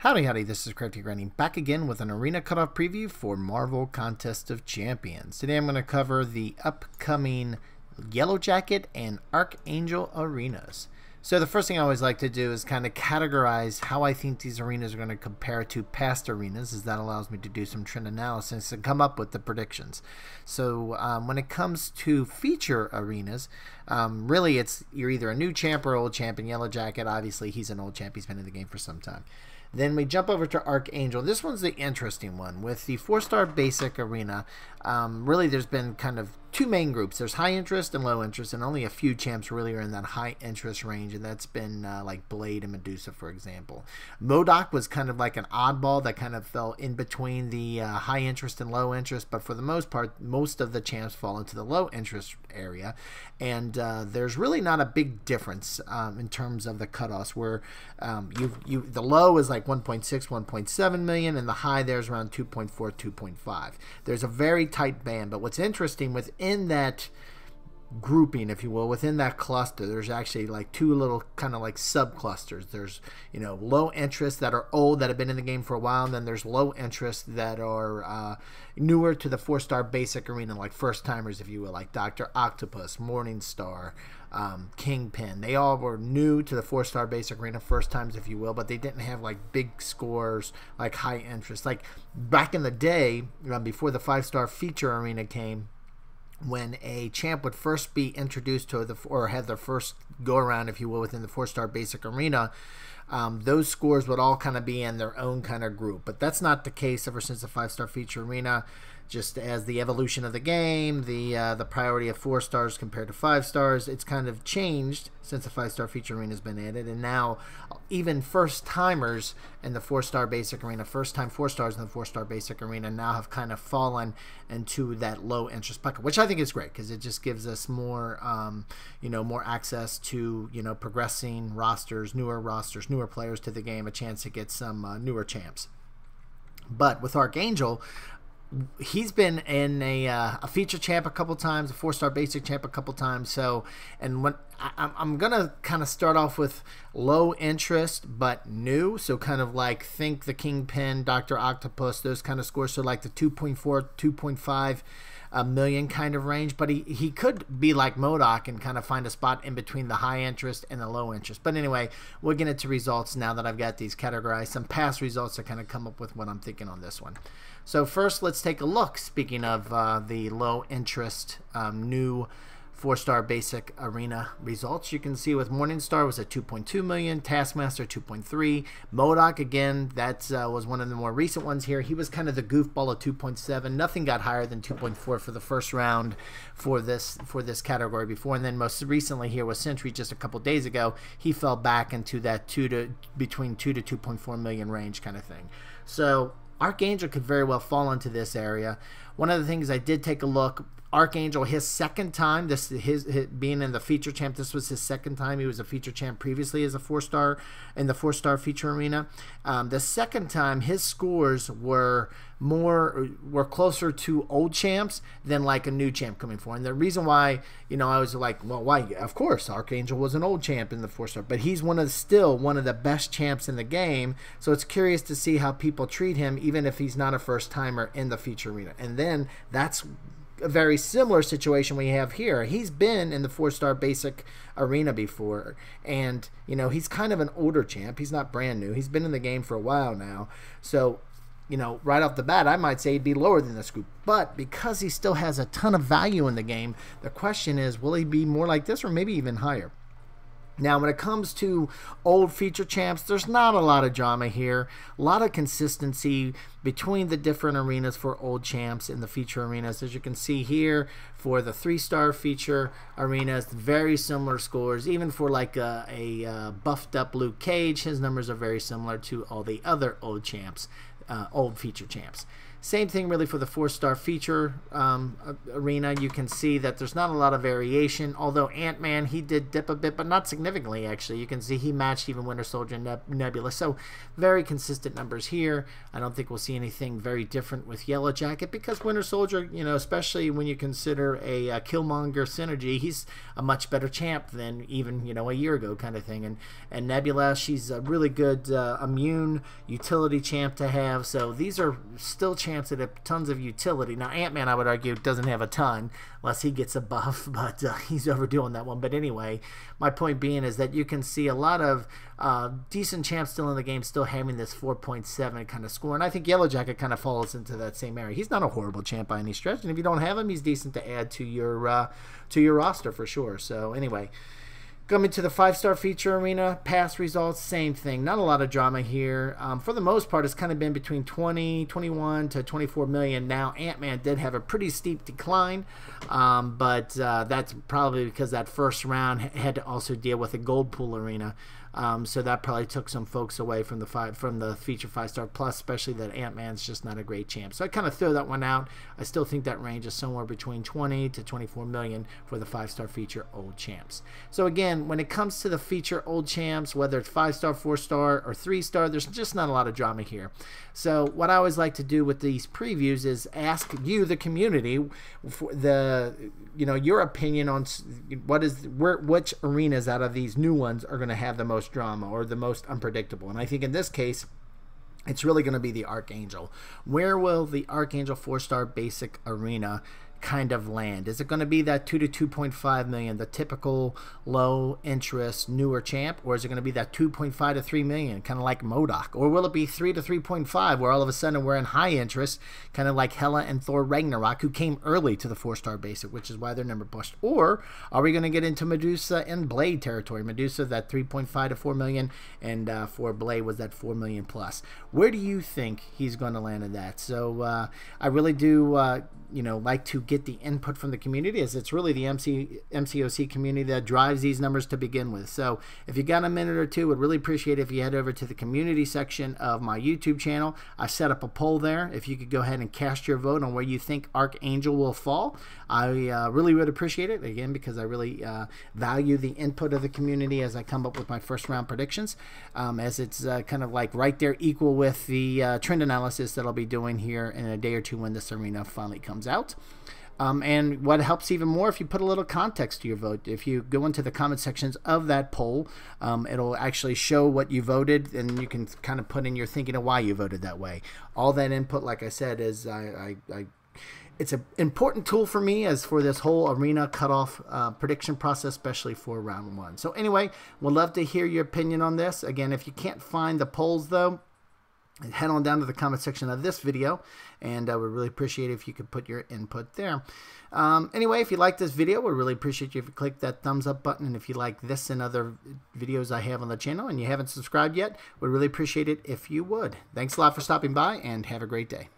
Howdy, howdy, this is Crafty Granny back again with an arena cutoff preview for Marvel Contest of Champions. Today I'm going to cover the upcoming Yellow Jacket and Archangel arenas. So the first thing I always like to do is kind of categorize how I think these arenas are going to compare to past arenas, as that allows me to do some trend analysis and come up with the predictions. So when it comes to feature arenas, really you're either a new champ or old champ. In Yellow Jacket, obviously he's an old champ, he's been in the game for some time. Then we jump over to Archangel. This one's the interesting one. With the 4-star basic arena, really there's been kind of two main groups. There's high interest and low interest, and only a few champs really are in that high interest range, and that's been like Blade and Medusa, for example. MCOC was kind of like an oddball that kind of fell in between the high interest and low interest, but for the most part, most of the champs fall into the low interest area, and there's really not a big difference in terms of the cutoffs, where the low is like 1.6, 1.7 million, and the high there's around 2.4, 2.5. There's a very tight band, but what's interesting within that grouping, if you will, within that cluster, there's actually like two little kind of like sub clusters. There's, you know, low interest that are old, that have been in the game for a while, and then there's low interest that are newer to the 4-star basic arena, like first timers, if you will, like Dr. Octopus, Morningstar, Kingpin. They all were new to the 4-star basic arena, first times, if you will, but they didn't have like big scores, like high interest. Like back in the day, before the 5-star feature arena came, when a champ would first be introduced to or have their first go around, if you will, within the 4-star basic arena, those scores would all kind of be in their own kind of group. But that's not the case ever since the 5-star feature arena. Just as the evolution of the game, the priority of 4 stars compared to 5 stars, it's kind of changed since the 5-star feature arena has been added, and now even first timers in the 4-star basic arena, first time 4 stars in the 4-star basic arena, now have kind of fallen into that low interest bucket, which I think is great because it just gives us more, more access to, progressing rosters, newer players to the game, a chance to get some newer champs. But with Archangel, he's been in a feature champ a couple times, a 4-star basic champ a couple times. So, and when I'm gonna kind of start off with low interest but new, so kind of like think the Kingpin, Dr. Octopus, those kind of scores. So like the 2.4, 2.5 million kind of range, but he could be like MCOC and kind of find a spot in between the high interest and the low interest. But anyway, we'll get into results now that I've got these categorized, some past results to kind of come up with what I'm thinking on this one. So first, let's take a look. Speaking of the low interest new 4-star basic arena results, you can see with Morningstar was at 2.2 million, Taskmaster 2.3, MCOC again, that was one of the more recent ones here. He was kind of the goofball of 2.7. Nothing got higher than 2.4 for the first round for this category before, and then most recently here was Sentry just a couple days ago. He fell back into that between 2 to 2.4 million range kind of thing. So Archangel could very well fall into this area. One of the things I did take a look, Archangel, his second time, his being in the feature champ, this was his second time. He was a feature champ previously as a 4-star in the 4-star feature arena. The second time, his scores were closer to old champs than like a new champ coming forward. And the reason why, I was like, well, why? Of course, Archangel was an old champ in the 4-star, but he's still one of the best champs in the game. So it's curious to see how people treat him, even if he's not a first timer in the feature arena. And then that's a very similar situation we have here. He's been in the 4-star basic arena before, and he's kind of an older champ. He's not brand new. He's been in the game for a while now. So right off the bat, I might say he'd be lower than this group. But because he still has a ton of value in the game, the question is, will he be more like this or maybe even higher? Now, when it comes to old feature champs, there's not a lot of drama here. A lot of consistency between the different arenas for old champs in the feature arenas. As you can see here, for the 3-star feature arenas, very similar scores. Even for like a buffed up Luke Cage, his numbers are very similar to all the other old champs, old feature champs. Same thing really for the 4-star feature arena. You can see that there's not a lot of variation, although Ant-Man, he did dip a bit, but not significantly actually. You can see he matched even Winter Soldier and Nebula, so very consistent numbers here. I don't think we'll see anything very different with Yellow Jacket, because Winter Soldier, you know, especially when you consider a Killmonger synergy, he's a much better champ than even, you know, a year ago kind of thing. And Nebula, she's a really good immune utility champ to have, so these are still champs that have tons of utility. Now Ant-Man, I would argue, doesn't have a ton unless he gets a buff, but he's overdoing that one. But anyway, my point being is that you can see a lot of decent champs still in the game, still having this 4.7 kind of score, and I think Yellow Jacket kind of falls into that same area. He's not a horrible champ by any stretch, and if you don't have him, he's decent to add to your roster for sure. So anyway, coming to the 5-star feature arena, past results, same thing. Not a lot of drama here. For the most part, it's kind of been between 21 to 24 million. Now, Ant-Man did have a pretty steep decline, but that's probably because that first round had to also deal with a gold pool arena. So that probably took some folks away from the feature 5-star plus, especially that Ant-Man's just not a great champ. So I kind of throw that one out. I still think that range is somewhere between 20 to 24 million for the 5-star feature old champs. So again, when it comes to the feature old champs, whether it's 5-star, 4-star, or 3-star, there's just not a lot of drama here. So what I always like to do with these previews is ask you, the community, for your opinion on which arenas out of these new ones are going to have the most drama or the most unpredictable. And I think in this case, it's really going to be the Archangel. Where will the Archangel 4-star basic arena kind of land? Is it going to be that 2 to 2.5 million, the typical low interest newer champ, or is it going to be that 2.5 to 3 million, kind of like MODOK? Or will it be 3 to 3.5, where all of a sudden we're in high interest, kind of like Hela and Thor Ragnarok, who came early to the 4-star basic, which is why their number pushed? Or are we going to get into Medusa and Blade territory? Medusa, that 3.5 to 4 million, and for Blade was that 4 million plus. Where do you think he's going to land in that? So I really do like to get the input from the community, as it's really the MCOC community that drives these numbers to begin with. So if you got a minute or two, would really appreciate it if you head over to the community section of my YouTube channel. I set up a poll there. If you could go ahead and cast your vote on where you think Archangel will fall, I really would appreciate it, again, because I really value the input of the community as I come up with my first round predictions, as it's kind of like right there equal with the trend analysis that I'll be doing here in a day or two when this arena finally comes out. And what helps even more, if you put a little context to your vote. If you go into the comment sections of that poll, it'll actually show what you voted, and you can kind of put in your thinking of why you voted that way. All that input, like I said, is it's an important tool for me as for this whole arena cutoff prediction process, especially for round 1. So anyway, we'd love to hear your opinion on this. Again, if you can't find the polls though, head on down to the comment section of this video, and I would really appreciate it if you could put your input there. Anyway, if you like this video, we'd really appreciate you if you click that thumbs up button, and if you like this and other videos I have on the channel and you haven't subscribed yet, we'd really appreciate it if you would. Thanks a lot for stopping by, and have a great day.